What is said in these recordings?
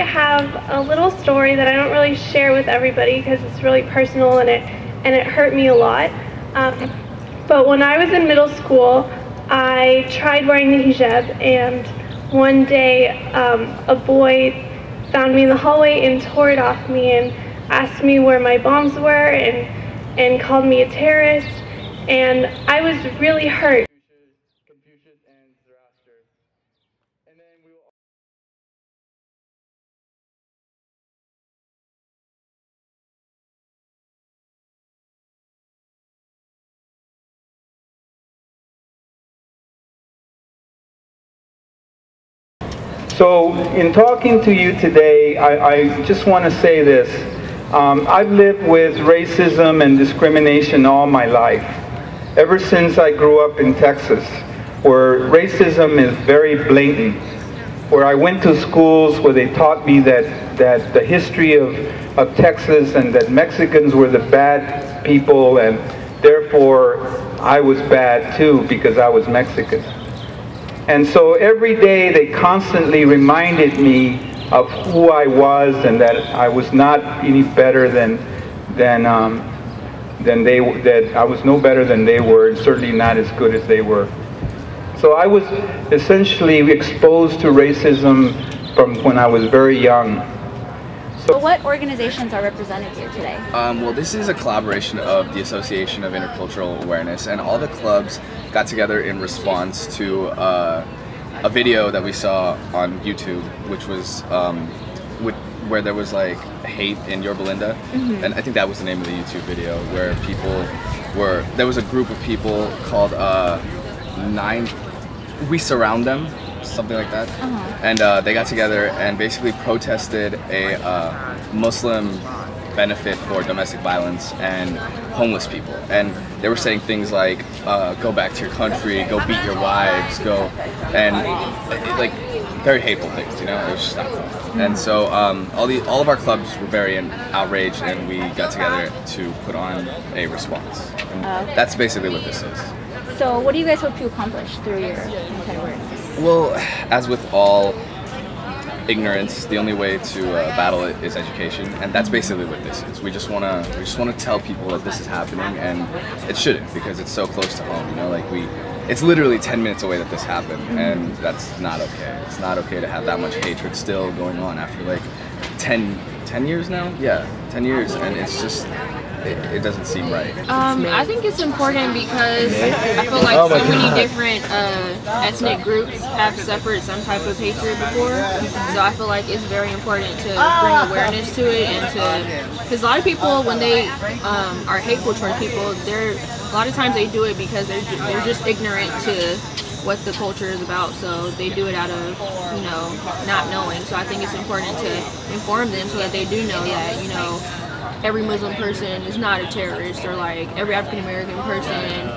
have a little story that I don't really share with everybody because it's really personal and it hurt me a lot. But when I was in middle school, I tried wearing the hijab, and one day a boy found me in the hallway and tore it off me and asked me where my bombs were and called me a terrorist, and I was really hurt. Confucius and Zoroaster. And then we will So, in talking to you today, I just want to say this. I've lived with racism and discrimination all my life, ever since I grew up in Texas, where racism is very blatant, where I went to schools where they taught me that the history of Texas and that Mexicans were the bad people, and therefore I was bad too because I was Mexican. And so every day they constantly reminded me of who I was and that I was not any better that I was no better than they were, and certainly not as good as they were. So I was essentially exposed to racism from when I was very young. So what organizations are represented here today? Well, this is a collaboration of the Association of Intercultural Awareness, and all the clubs got together in response to a video that we saw on YouTube, which was where there was like hate in Yorba Linda, and I think that was the name of the YouTube video, where there was a group of people called We Surround Them, something like that, and they got together and basically protested a Muslim benefit for domestic violence and homeless people, and they were saying things like go back to your country, go beat your wives, go, and like very hateful things, you know. It was just not cool. And so all of our clubs were very outraged, and we got together to put on a response, and that's basically what this is. So what do you guys hope to accomplish through your awareness? Well, as with all ignorance, the only way to battle it is education, and that's basically what this is. We just want to tell people that this is happening, and it shouldn't, because it's so close to home. You know, like it's literally 10 minutes away that this happened, and that's not okay. It's not okay to have that much hatred still going on after like 10 years now. Yeah, 10 years, and it's just. It doesn't seem right. I think it's important because I feel like so many different ethnic groups have suffered some type of hatred before. So I feel like it's very important to bring awareness to it, and because a lot of people, when they are hateful towards people, a lot of times they do it because they're just ignorant to what the culture is about, so they do it out of, you know, not knowing. So I think it's important to inform them so that they do know that, you know, every Muslim person is not a terrorist, or like every African American person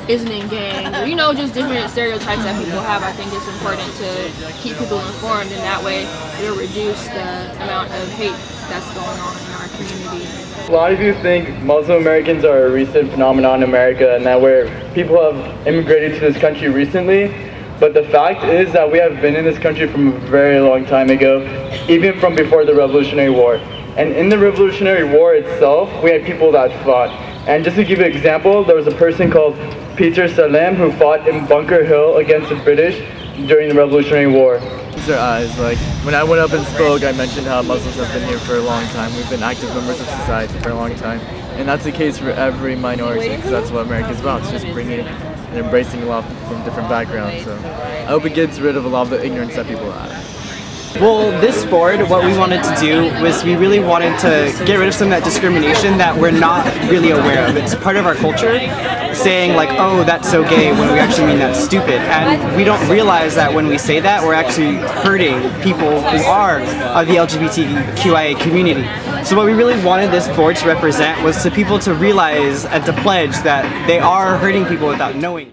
isn't in gangs, or, you know, just different stereotypes that people have. I think it's important to keep people informed, and that way it'll reduce the amount of hate that's going on in our community. A lot of you think Muslim Americans are a recent phenomenon in America, and that where people have immigrated to this country recently, but the fact is that we have been in this country from a very long time ago, even from before the Revolutionary War. And in the Revolutionary War itself, we had people that fought. And just to give you an example, there was a person called Peter Salem who fought in Bunker Hill against the British during the Revolutionary War. Their eyes. Like when I went up and spoke, I mentioned how Muslims have been here for a long time. We've been active members of society for a long time, and that's the case for every minority, because that's what America is about. It's just bringing and embracing a lot from different backgrounds. So I hope it gets rid of a lot of the ignorance that people have. Well, this board, what we wanted to do was we really wanted to get rid of some of that discrimination that we're not really aware of. It's part of our culture, saying like, oh, that's so gay, when we actually mean that's stupid. And we don't realize that when we say that, we're actually hurting people who are of the LGBTQIA community. So what we really wanted this board to represent was to people to realize and to pledge that they are hurting people without knowing.